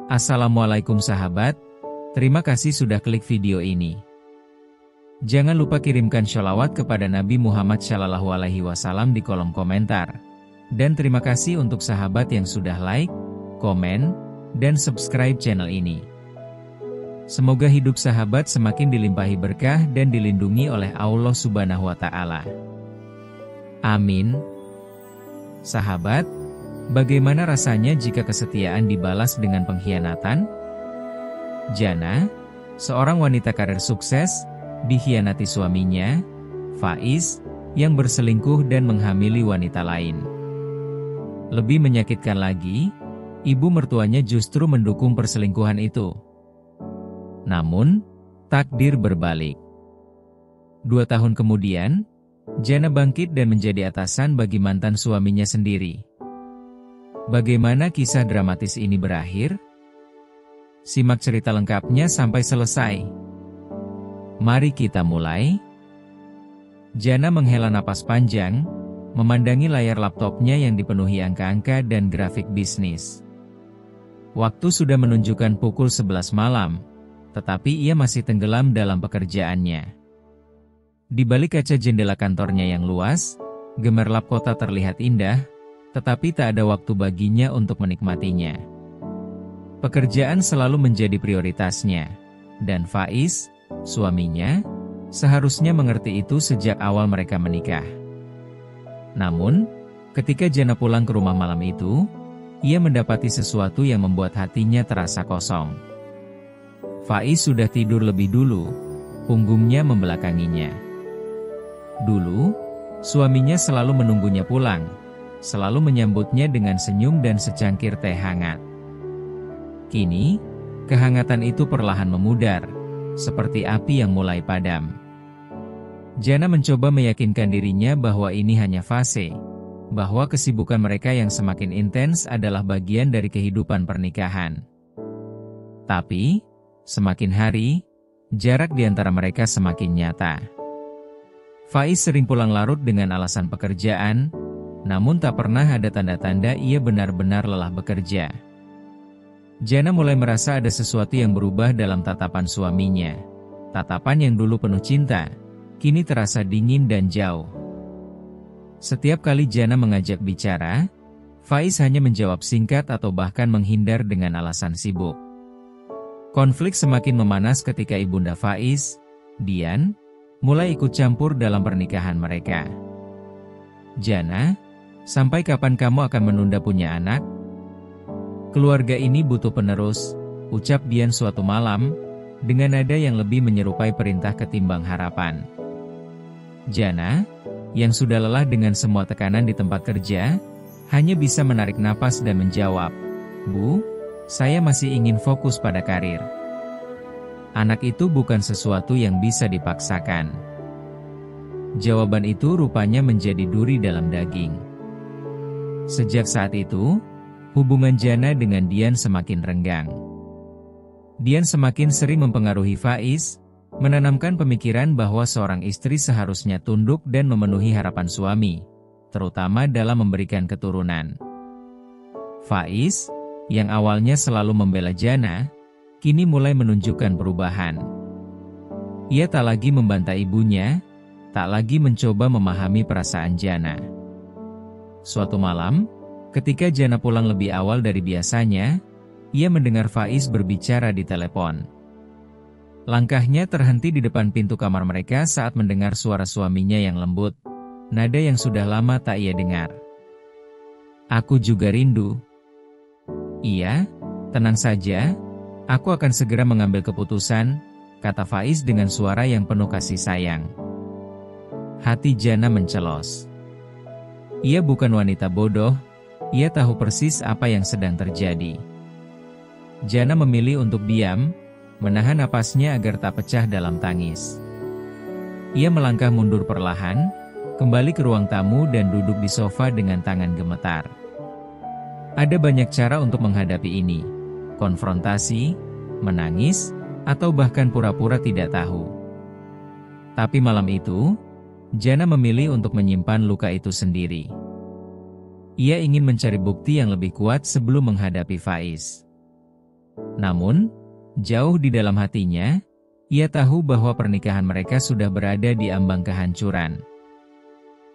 Assalamualaikum sahabat, terima kasih sudah klik video ini. Jangan lupa kirimkan sholawat kepada Nabi Muhammad SAW di kolom komentar. Dan terima kasih untuk sahabat yang sudah like, komen, dan subscribe channel ini. Semoga hidup sahabat semakin dilimpahi berkah dan dilindungi oleh Allah Subhanahu wa Ta'ala. Amin. Sahabat, bagaimana rasanya jika kesetiaan dibalas dengan pengkhianatan? Jana, seorang wanita karir sukses, dikhianati suaminya, Faiz, yang berselingkuh dan menghamili wanita lain. Lebih menyakitkan lagi, ibu mertuanya justru mendukung perselingkuhan itu. Namun, takdir berbalik. 2 tahun kemudian, Jana bangkit dan menjadi atasan bagi mantan suaminya sendiri. Bagaimana kisah dramatis ini berakhir? Simak cerita lengkapnya sampai selesai. Mari kita mulai. Jana menghela napas panjang, memandangi layar laptopnya yang dipenuhi angka-angka dan grafik bisnis. Waktu sudah menunjukkan pukul 11 malam, tetapi ia masih tenggelam dalam pekerjaannya. Di balik kaca jendela kantornya yang luas, gemerlap kota terlihat indah, tetapi tak ada waktu baginya untuk menikmatinya. Pekerjaan selalu menjadi prioritasnya, dan Faiz, suaminya, seharusnya mengerti itu sejak awal mereka menikah. Namun, ketika Jana pulang ke rumah malam itu, ia mendapati sesuatu yang membuat hatinya terasa kosong. Faiz sudah tidur lebih dulu, punggungnya membelakanginya. Dulu, suaminya selalu menunggunya pulang, selalu menyambutnya dengan senyum dan secangkir teh hangat. Kini, kehangatan itu perlahan memudar, seperti api yang mulai padam. Jana mencoba meyakinkan dirinya bahwa ini hanya fase, bahwa kesibukan mereka yang semakin intens adalah bagian dari kehidupan pernikahan. Tapi, semakin hari, jarak di antara mereka semakin nyata. Faiz sering pulang larut dengan alasan pekerjaan, namun tak pernah ada tanda-tanda ia benar-benar lelah bekerja. Jana mulai merasa ada sesuatu yang berubah dalam tatapan suaminya. Tatapan yang dulu penuh cinta, kini terasa dingin dan jauh. Setiap kali Jana mengajak bicara, Faiz hanya menjawab singkat atau bahkan menghindar dengan alasan sibuk. Konflik semakin memanas ketika ibunda Faiz, Dian, mulai ikut campur dalam pernikahan mereka. Jana, sampai kapan kamu akan menunda punya anak? Keluarga ini butuh penerus, ucap Dian suatu malam, dengan nada yang lebih menyerupai perintah ketimbang harapan. Jana, yang sudah lelah dengan semua tekanan di tempat kerja, hanya bisa menarik napas dan menjawab, "Bu, saya masih ingin fokus pada karir." Anak itu bukan sesuatu yang bisa dipaksakan. Jawaban itu rupanya menjadi duri dalam daging. Sejak saat itu, hubungan Jana dengan Dian semakin renggang. Dian semakin sering mempengaruhi Faiz, menanamkan pemikiran bahwa seorang istri seharusnya tunduk dan memenuhi harapan suami, terutama dalam memberikan keturunan. Faiz, yang awalnya selalu membela Jana, kini mulai menunjukkan perubahan. Ia tak lagi membantai ibunya, tak lagi mencoba memahami perasaan Jana. Suatu malam, ketika Jana pulang lebih awal dari biasanya, ia mendengar Faiz berbicara di telepon. Langkahnya terhenti di depan pintu kamar mereka saat mendengar suara suaminya yang lembut, nada yang sudah lama tak ia dengar. "Aku juga rindu." "Iya, tenang saja. Aku akan segera mengambil keputusan," kata Faiz dengan suara yang penuh kasih sayang. Hati Jana mencelos. Ia bukan wanita bodoh, ia tahu persis apa yang sedang terjadi. Jana memilih untuk diam, menahan napasnya agar tak pecah dalam tangis. Ia melangkah mundur perlahan, kembali ke ruang tamu dan duduk di sofa dengan tangan gemetar. Ada banyak cara untuk menghadapi ini. Konfrontasi, menangis, atau bahkan pura-pura tidak tahu. Tapi malam itu, Jana memilih untuk menyimpan luka itu sendiri. Ia ingin mencari bukti yang lebih kuat sebelum menghadapi Faiz. Namun, jauh di dalam hatinya, ia tahu bahwa pernikahan mereka sudah berada di ambang kehancuran.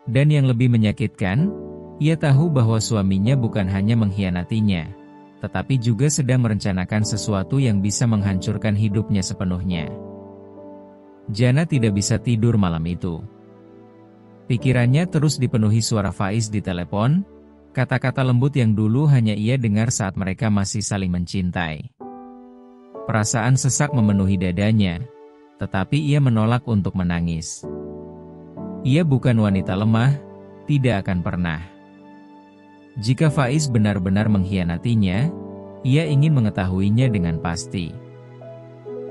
Dan yang lebih menyakitkan, ia tahu bahwa suaminya bukan hanya mengkhianatinya, tetapi juga sedang merencanakan sesuatu yang bisa menghancurkan hidupnya sepenuhnya. Jana tidak bisa tidur malam itu. Pikirannya terus dipenuhi suara Faiz di telepon, kata-kata lembut yang dulu hanya ia dengar saat mereka masih saling mencintai. Perasaan sesak memenuhi dadanya, tetapi ia menolak untuk menangis. Ia bukan wanita lemah, tidak akan pernah. Jika Faiz benar-benar mengkhianatinya, ia ingin mengetahuinya dengan pasti.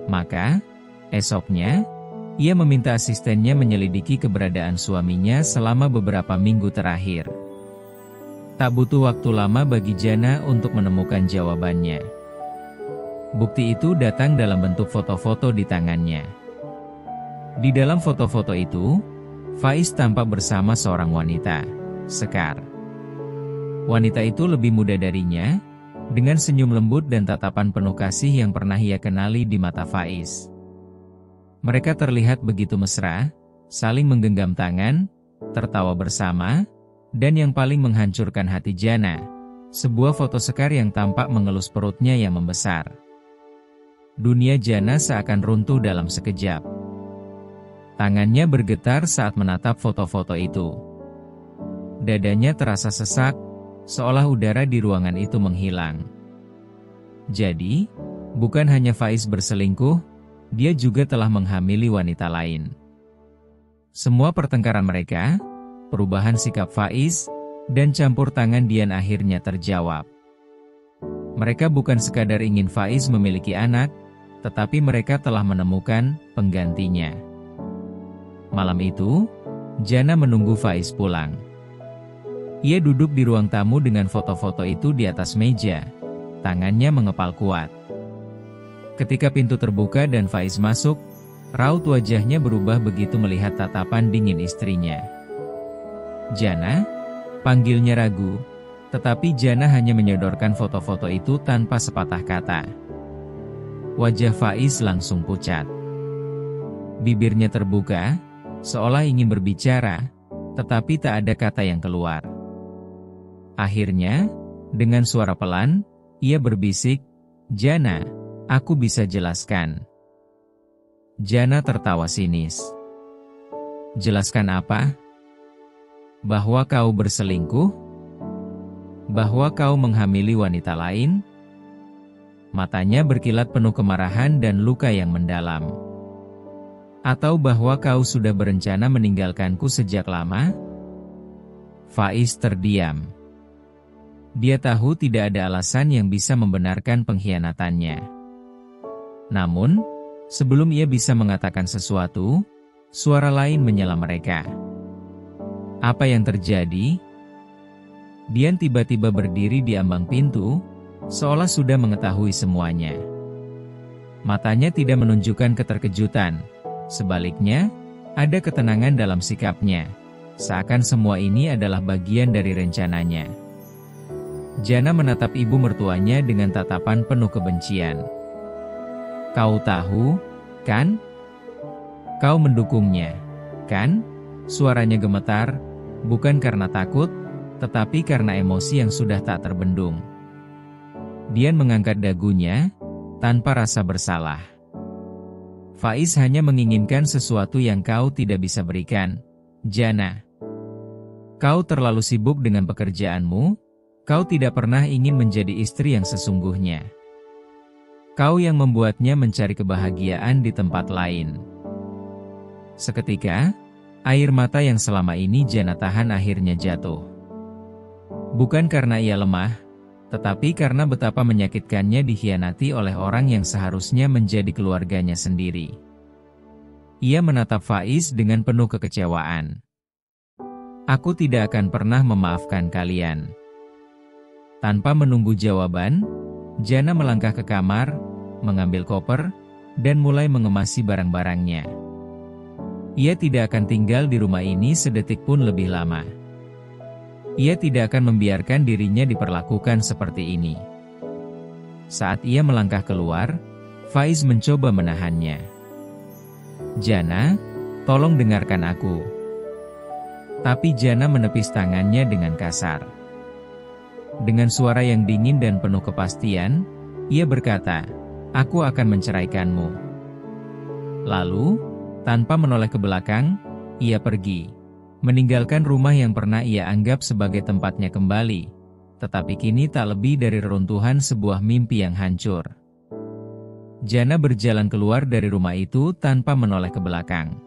Maka, esoknya, ia meminta asistennya menyelidiki keberadaan suaminya selama beberapa minggu terakhir. Tak butuh waktu lama bagi Jana untuk menemukan jawabannya. Bukti itu datang dalam bentuk foto-foto di tangannya. Di dalam foto-foto itu, Faiz tampak bersama seorang wanita, Sekar. Wanita itu lebih muda darinya, dengan senyum lembut dan tatapan penuh kasih yang pernah ia kenali di mata Faiz. Mereka terlihat begitu mesra, saling menggenggam tangan, tertawa bersama, dan yang paling menghancurkan hati Jana, sebuah foto Sekar yang tampak mengelus perutnya yang membesar. Dunia Jana seakan runtuh dalam sekejap. Tangannya bergetar saat menatap foto-foto itu. Dadanya terasa sesak, seolah udara di ruangan itu menghilang. Jadi, bukan hanya Faiz berselingkuh, dia juga telah menghamili wanita lain. Semua pertengkaran mereka, perubahan sikap Faiz, dan campur tangan Dian akhirnya terjawab. Mereka bukan sekadar ingin Faiz memiliki anak, tetapi mereka telah menemukan penggantinya. Malam itu, Jana menunggu Faiz pulang. Ia duduk di ruang tamu dengan foto-foto itu di atas meja, tangannya mengepal kuat. Ketika pintu terbuka dan Faiz masuk, raut wajahnya berubah begitu melihat tatapan dingin istrinya. "Jana?" panggilnya ragu, tetapi Jana hanya menyodorkan foto-foto itu tanpa sepatah kata. Wajah Faiz langsung pucat. Bibirnya terbuka, seolah ingin berbicara, tetapi tak ada kata yang keluar. Akhirnya, dengan suara pelan, ia berbisik, "Jana, aku bisa jelaskan." Jana tertawa sinis. "Jelaskan apa?" "Bahwa kau berselingkuh? Bahwa kau menghamili wanita lain?" Matanya berkilat penuh kemarahan dan luka yang mendalam. "Atau bahwa kau sudah berencana meninggalkanku sejak lama?" Faiz terdiam. Dia tahu tidak ada alasan yang bisa membenarkan pengkhianatannya. Namun, sebelum ia bisa mengatakan sesuatu, suara lain menyela mereka. "Apa yang terjadi?" Dian tiba-tiba berdiri di ambang pintu, seolah sudah mengetahui semuanya. Matanya tidak menunjukkan keterkejutan, sebaliknya, ada ketenangan dalam sikapnya, seakan semua ini adalah bagian dari rencananya. Jana menatap ibu mertuanya dengan tatapan penuh kebencian. "Kau tahu, kan? Kau mendukungnya, kan?" Suaranya gemetar, bukan karena takut, tetapi karena emosi yang sudah tak terbendung. Dian mengangkat dagunya, tanpa rasa bersalah. "Faiz hanya menginginkan sesuatu yang kau tidak bisa berikan, Jana. Kau terlalu sibuk dengan pekerjaanmu, kau tidak pernah ingin menjadi istri yang sesungguhnya. Kau yang membuatnya mencari kebahagiaan di tempat lain." Seketika, air mata yang selama ini Jana tahan akhirnya jatuh. Bukan karena ia lemah, tetapi karena betapa menyakitkannya dikhianati oleh orang yang seharusnya menjadi keluarganya sendiri. Ia menatap Faiz dengan penuh kekecewaan. "Aku tidak akan pernah memaafkan kalian." Tanpa menunggu jawaban, Jana melangkah ke kamar, mengambil koper, dan mulai mengemasi barang-barangnya. Ia tidak akan tinggal di rumah ini sedetik pun lebih lama. Ia tidak akan membiarkan dirinya diperlakukan seperti ini. Saat ia melangkah keluar, Faiz mencoba menahannya. "Jana, tolong dengarkan aku." Tapi Jana menepis tangannya dengan kasar. Dengan suara yang dingin dan penuh kepastian, ia berkata, "Aku akan menceraikanmu." Lalu, tanpa menoleh ke belakang, ia pergi, meninggalkan rumah yang pernah ia anggap sebagai tempatnya kembali, tetapi kini tak lebih dari reruntuhan sebuah mimpi yang hancur. Jana berjalan keluar dari rumah itu tanpa menoleh ke belakang.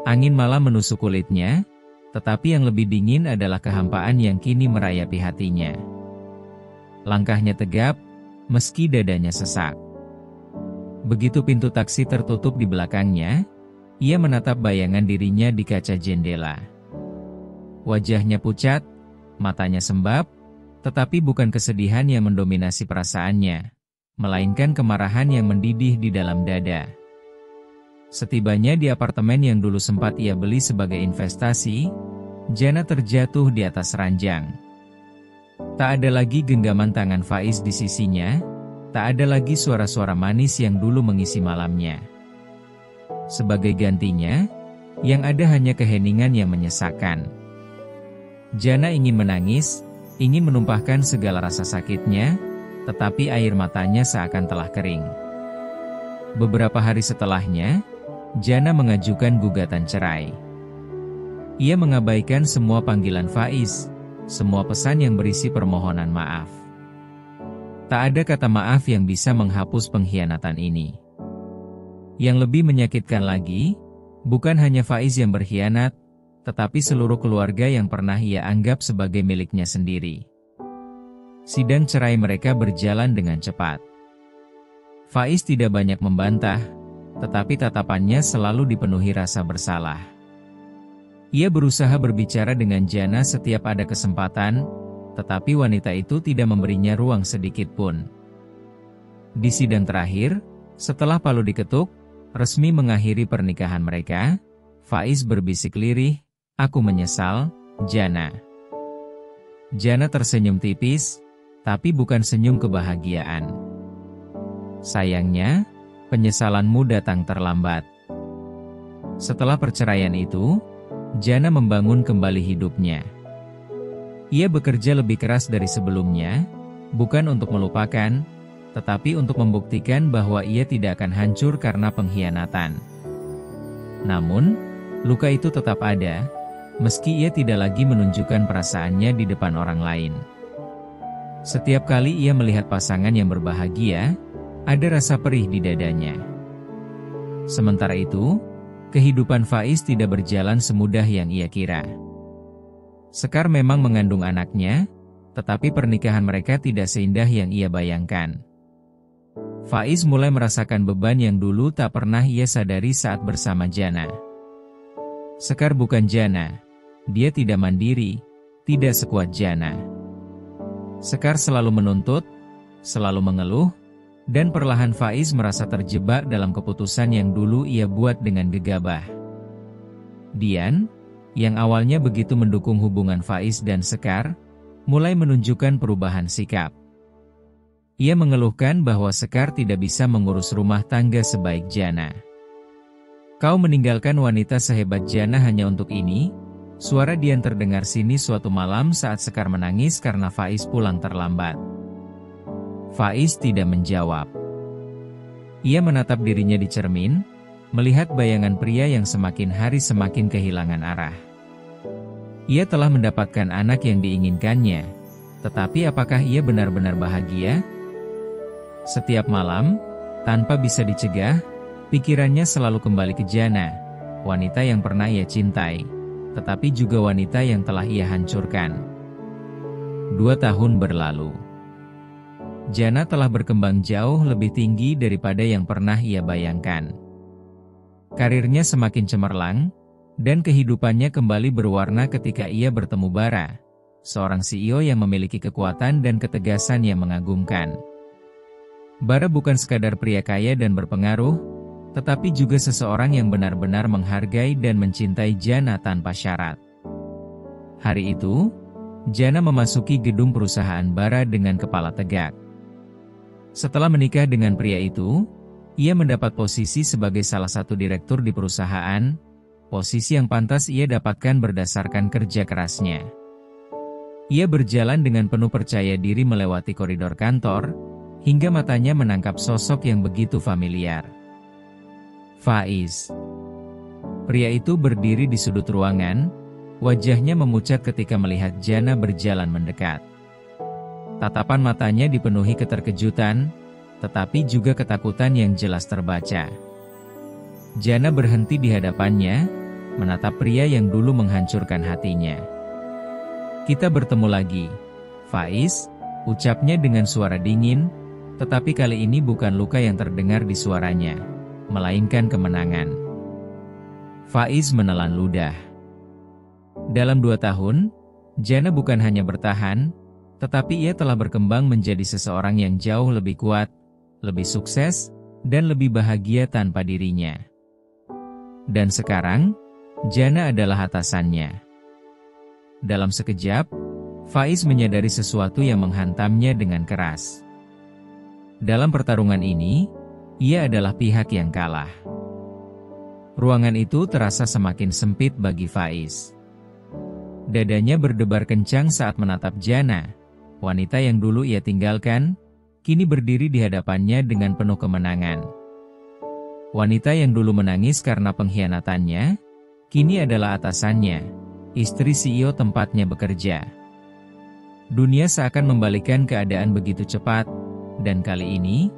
Angin malam menusuk kulitnya, tetapi yang lebih dingin adalah kehampaan yang kini merayapi hatinya. Langkahnya tegap, meski dadanya sesak. Begitu pintu taksi tertutup di belakangnya, ia menatap bayangan dirinya di kaca jendela. Wajahnya pucat, matanya sembab, tetapi bukan kesedihan yang mendominasi perasaannya, melainkan kemarahan yang mendidih di dalam dada. Setibanya di apartemen yang dulu sempat ia beli sebagai investasi, Jana terjatuh di atas ranjang. Tak ada lagi genggaman tangan Faiz di sisinya, tak ada lagi suara-suara manis yang dulu mengisi malamnya. Sebagai gantinya, yang ada hanya keheningan yang menyesakkan. Jana ingin menangis, ingin menumpahkan segala rasa sakitnya, tetapi air matanya seakan telah kering. Beberapa hari setelahnya, Jana mengajukan gugatan cerai. Ia mengabaikan semua panggilan Faiz, semua pesan yang berisi permohonan maaf. Tak ada kata maaf yang bisa menghapus pengkhianatan ini. Yang lebih menyakitkan lagi, bukan hanya Faiz yang berkhianat, tetapi seluruh keluarga yang pernah ia anggap sebagai miliknya sendiri. Sidang cerai mereka berjalan dengan cepat. Faiz tidak banyak membantah, tetapi tatapannya selalu dipenuhi rasa bersalah. Ia berusaha berbicara dengan Jana setiap ada kesempatan, tetapi wanita itu tidak memberinya ruang sedikit pun. Di sidang terakhir, setelah palu diketuk, resmi mengakhiri pernikahan mereka, Faiz berbisik lirih, "Aku menyesal, Jana." Jana tersenyum tipis, tapi bukan senyum kebahagiaan. "Sayangnya, penyesalanmu datang terlambat." Setelah perceraian itu, Jana membangun kembali hidupnya. Ia bekerja lebih keras dari sebelumnya, bukan untuk melupakan, tetapi untuk membuktikan bahwa ia tidak akan hancur karena pengkhianatan. Namun, luka itu tetap ada, meski ia tidak lagi menunjukkan perasaannya di depan orang lain. Setiap kali ia melihat pasangan yang berbahagia, ada rasa perih di dadanya. Sementara itu, kehidupan Faiz tidak berjalan semudah yang ia kira. Sekar memang mengandung anaknya, tetapi pernikahan mereka tidak seindah yang ia bayangkan. Faiz mulai merasakan beban yang dulu tak pernah ia sadari saat bersama Jana. Sekar bukan Jana, dia tidak mandiri, tidak sekuat Jana. Sekar selalu menuntut, selalu mengeluh, dan perlahan Faiz merasa terjebak dalam keputusan yang dulu ia buat dengan gegabah. Dian, yang awalnya begitu mendukung hubungan Faiz dan Sekar, mulai menunjukkan perubahan sikap. Ia mengeluhkan bahwa Sekar tidak bisa mengurus rumah tangga sebaik Jana. "Kau meninggalkan wanita sehebat Jana hanya untuk ini?" Suara Dian terdengar sinis suatu malam saat Sekar menangis karena Faiz pulang terlambat. Faiz tidak menjawab. Ia menatap dirinya di cermin, melihat bayangan pria yang semakin hari semakin kehilangan arah. Ia telah mendapatkan anak yang diinginkannya, tetapi apakah ia benar-benar bahagia? Setiap malam, tanpa bisa dicegah, pikirannya selalu kembali ke Jana, wanita yang pernah ia cintai, tetapi juga wanita yang telah ia hancurkan. 2 tahun berlalu. Jana telah berkembang jauh lebih tinggi daripada yang pernah ia bayangkan. Karirnya semakin cemerlang, dan kehidupannya kembali berwarna ketika ia bertemu Bara, seorang CEO yang memiliki kekuatan dan ketegasan yang mengagumkan. Bara bukan sekadar pria kaya dan berpengaruh, tetapi juga seseorang yang benar-benar menghargai dan mencintai Jana tanpa syarat. Hari itu, Jana memasuki gedung perusahaan Bara dengan kepala tegak. Setelah menikah dengan pria itu, ia mendapat posisi sebagai salah satu direktur di perusahaan, posisi yang pantas ia dapatkan berdasarkan kerja kerasnya. Ia berjalan dengan penuh percaya diri melewati koridor kantor, hingga matanya menangkap sosok yang begitu familiar. Faiz. Pria itu berdiri di sudut ruangan, wajahnya memucat ketika melihat Jana berjalan mendekat. Tatapan matanya dipenuhi keterkejutan, tetapi juga ketakutan yang jelas terbaca. Jana berhenti di hadapannya, menatap pria yang dulu menghancurkan hatinya. "Kita bertemu lagi, Faiz," ucapnya dengan suara dingin, tetapi kali ini bukan luka yang terdengar di suaranya, melainkan kemenangan. Faiz menelan ludah. Dalam 2 tahun, Jana bukan hanya bertahan, tetapi ia telah berkembang menjadi seseorang yang jauh lebih kuat, lebih sukses, dan lebih bahagia tanpa dirinya. Dan sekarang, Jana adalah atasannya. Dalam sekejap, Faiz menyadari sesuatu yang menghantamnya dengan keras. Dalam pertarungan ini, ia adalah pihak yang kalah. Ruangan itu terasa semakin sempit bagi Faiz. Dadanya berdebar kencang saat menatap Jana, wanita yang dulu ia tinggalkan, kini berdiri di hadapannya dengan penuh kemenangan. Wanita yang dulu menangis karena pengkhianatannya, kini adalah atasannya, istri CEO tempatnya bekerja. Dunia seakan membalikkan keadaan begitu cepat, dan kali ini,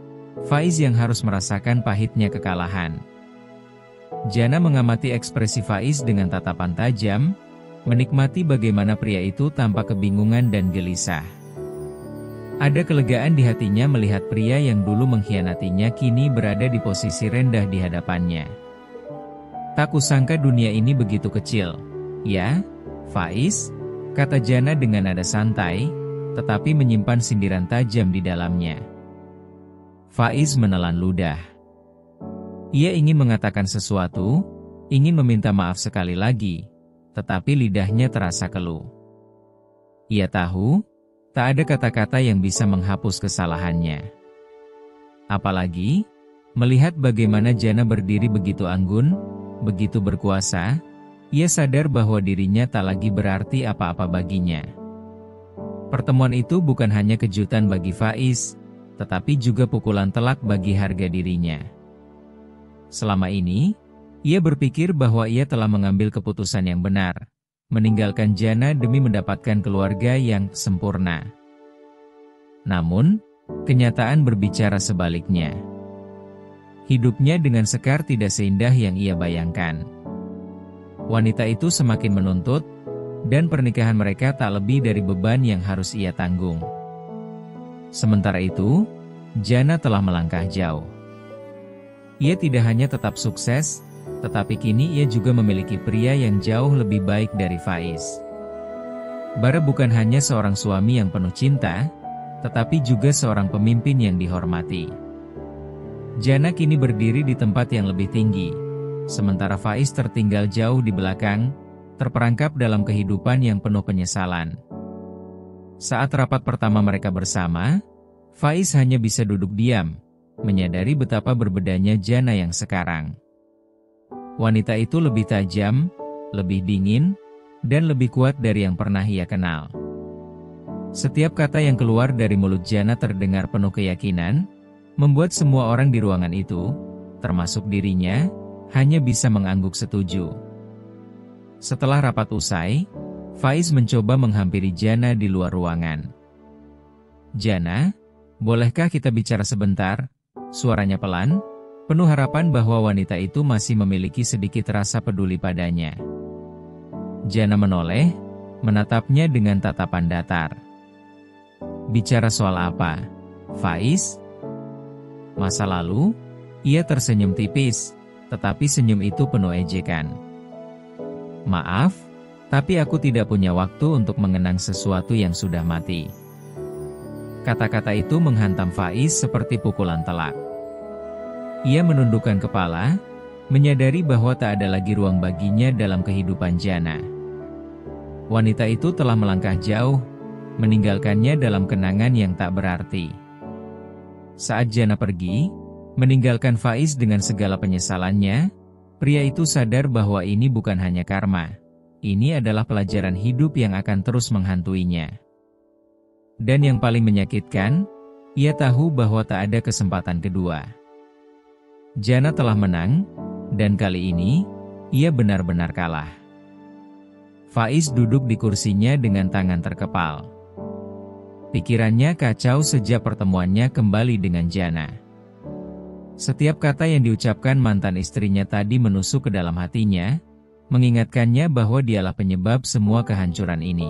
Faiz yang harus merasakan pahitnya kekalahan. Jana mengamati ekspresi Faiz dengan tatapan tajam, menikmati bagaimana pria itu tampak kebingungan dan gelisah. Ada kelegaan di hatinya melihat pria yang dulu mengkhianatinya kini berada di posisi rendah di hadapannya. "Tak kusangka dunia ini begitu kecil, ya, Faiz?" kata Jana dengan nada santai, tetapi menyimpan sindiran tajam di dalamnya. Faiz menelan ludah. Ia ingin mengatakan sesuatu, ingin meminta maaf sekali lagi, tetapi lidahnya terasa keluh. Ia tahu, tak ada kata-kata yang bisa menghapus kesalahannya. Apalagi, melihat bagaimana Jana berdiri begitu anggun, begitu berkuasa, ia sadar bahwa dirinya tak lagi berarti apa-apa baginya. Pertemuan itu bukan hanya kejutan bagi Faiz, tetapi juga pukulan telak bagi harga dirinya. Selama ini, ia berpikir bahwa ia telah mengambil keputusan yang benar, meninggalkan Jana demi mendapatkan keluarga yang sempurna. Namun, kenyataan berbicara sebaliknya. Hidupnya dengan Sekar tidak seindah yang ia bayangkan. Wanita itu semakin menuntut, dan pernikahan mereka tak lebih dari beban yang harus ia tanggung. Sementara itu, Jana telah melangkah jauh. Ia tidak hanya tetap sukses, tetapi kini ia juga memiliki pria yang jauh lebih baik dari Faiz. Bara bukan hanya seorang suami yang penuh cinta, tetapi juga seorang pemimpin yang dihormati. Jana kini berdiri di tempat yang lebih tinggi, sementara Faiz tertinggal jauh di belakang, terperangkap dalam kehidupan yang penuh penyesalan. Saat rapat pertama mereka bersama, Faiz hanya bisa duduk diam, menyadari betapa berbedanya Jana yang sekarang. Wanita itu lebih tajam, lebih dingin, dan lebih kuat dari yang pernah ia kenal. Setiap kata yang keluar dari mulut Jana terdengar penuh keyakinan, membuat semua orang di ruangan itu, termasuk dirinya, hanya bisa mengangguk setuju. Setelah rapat usai, Faiz mencoba menghampiri Jana di luar ruangan. "Jana, bolehkah kita bicara sebentar?" Suaranya pelan, penuh harapan bahwa wanita itu masih memiliki sedikit rasa peduli padanya. Jana menoleh, menatapnya dengan tatapan datar. "Bicara soal apa, Faiz?" Masa lalu, ia tersenyum tipis, tetapi senyum itu penuh ejekan. "Maaf, tapi aku tidak punya waktu untuk mengenang sesuatu yang sudah mati." Kata-kata itu menghantam Faiz seperti pukulan telak. Ia menundukkan kepala, menyadari bahwa tak ada lagi ruang baginya dalam kehidupan Jana. Wanita itu telah melangkah jauh, meninggalkannya dalam kenangan yang tak berarti. Saat Jana pergi, meninggalkan Faiz dengan segala penyesalannya, pria itu sadar bahwa ini bukan hanya karma. Ini adalah pelajaran hidup yang akan terus menghantuinya. Dan yang paling menyakitkan, ia tahu bahwa tak ada kesempatan kedua. Jana telah menang, dan kali ini, ia benar-benar kalah. Faiz duduk di kursinya dengan tangan terkepal. Pikirannya kacau sejak pertemuannya kembali dengan Jana. Setiap kata yang diucapkan mantan istrinya tadi menusuk ke dalam hatinya, mengingatkannya bahwa dialah penyebab semua kehancuran ini.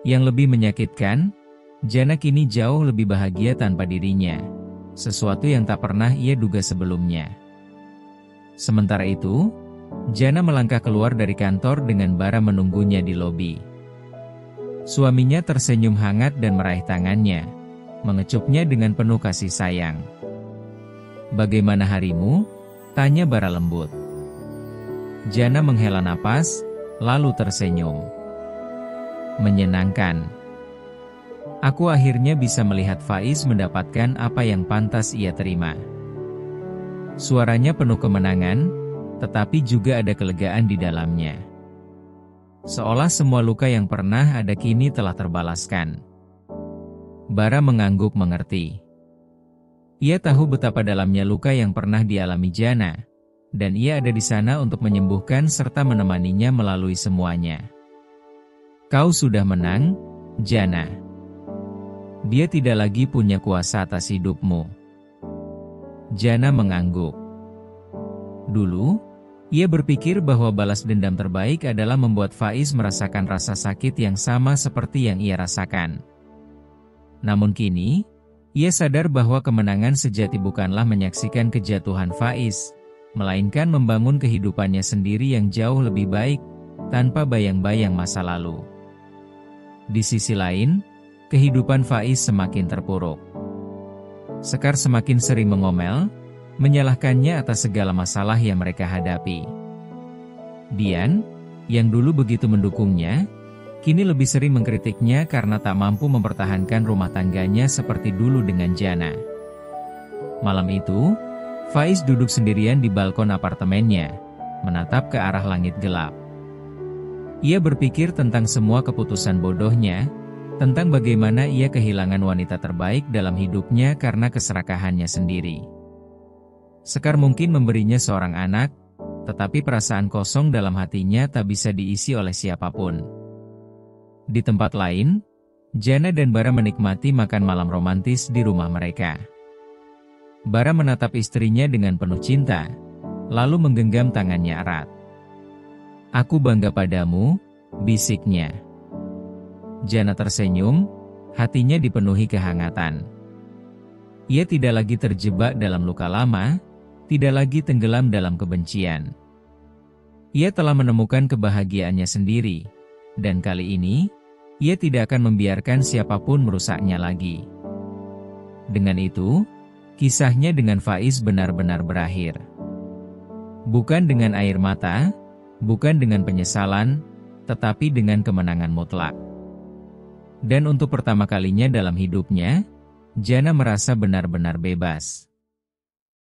Yang lebih menyakitkan, Jana kini jauh lebih bahagia tanpa dirinya, sesuatu yang tak pernah ia duga sebelumnya. Sementara itu, Jana melangkah keluar dari kantor dengan Bara menunggunya di lobi. Suaminya tersenyum hangat dan meraih tangannya, mengecupnya dengan penuh kasih sayang. "Bagaimana harimu?" tanya Bara lembut. Jana menghela napas, lalu tersenyum. "Menyenangkan. Aku akhirnya bisa melihat Faiz mendapatkan apa yang pantas ia terima." Suaranya penuh kemenangan, tetapi juga ada kelegaan di dalamnya. Seolah semua luka yang pernah ada kini telah terbalaskan. Bara mengangguk mengerti. Ia tahu betapa dalamnya luka yang pernah dialami Jana, dan ia ada di sana untuk menyembuhkan serta menemaninya melalui semuanya. "Kau sudah menang, Jana. Dia tidak lagi punya kuasa atas hidupmu." Jana mengangguk. Dulu, ia berpikir bahwa balas dendam terbaik adalah membuat Faiz merasakan rasa sakit yang sama seperti yang ia rasakan. Namun kini, ia sadar bahwa kemenangan sejati bukanlah menyaksikan kejatuhan Faiz, melainkan membangun kehidupannya sendiri yang jauh lebih baik, tanpa bayang-bayang masa lalu. Di sisi lain, kehidupan Faiz semakin terpuruk. Sekar semakin sering mengomel, menyalahkannya atas segala masalah yang mereka hadapi. Dian, yang dulu begitu mendukungnya, kini lebih sering mengkritiknya karena tak mampu mempertahankan rumah tangganya seperti dulu dengan Jana. Malam itu, Faiz duduk sendirian di balkon apartemennya, menatap ke arah langit gelap. Ia berpikir tentang semua keputusan bodohnya, tentang bagaimana ia kehilangan wanita terbaik dalam hidupnya karena keserakahannya sendiri. Sekar mungkin memberinya seorang anak, tetapi perasaan kosong dalam hatinya tak bisa diisi oleh siapapun. Di tempat lain, Jana dan Bara menikmati makan malam romantis di rumah mereka. Bara menatap istrinya dengan penuh cinta, lalu menggenggam tangannya erat. "Aku bangga padamu," bisiknya. Jana tersenyum, hatinya dipenuhi kehangatan. Ia tidak lagi terjebak dalam luka lama, tidak lagi tenggelam dalam kebencian. Ia telah menemukan kebahagiaannya sendiri, dan kali ini, ia tidak akan membiarkan siapapun merusaknya lagi. Dengan itu, kisahnya dengan Faiz benar-benar berakhir. Bukan dengan air mata, bukan dengan penyesalan, tetapi dengan kemenangan mutlak. Dan untuk pertama kalinya dalam hidupnya, Jana merasa benar-benar bebas.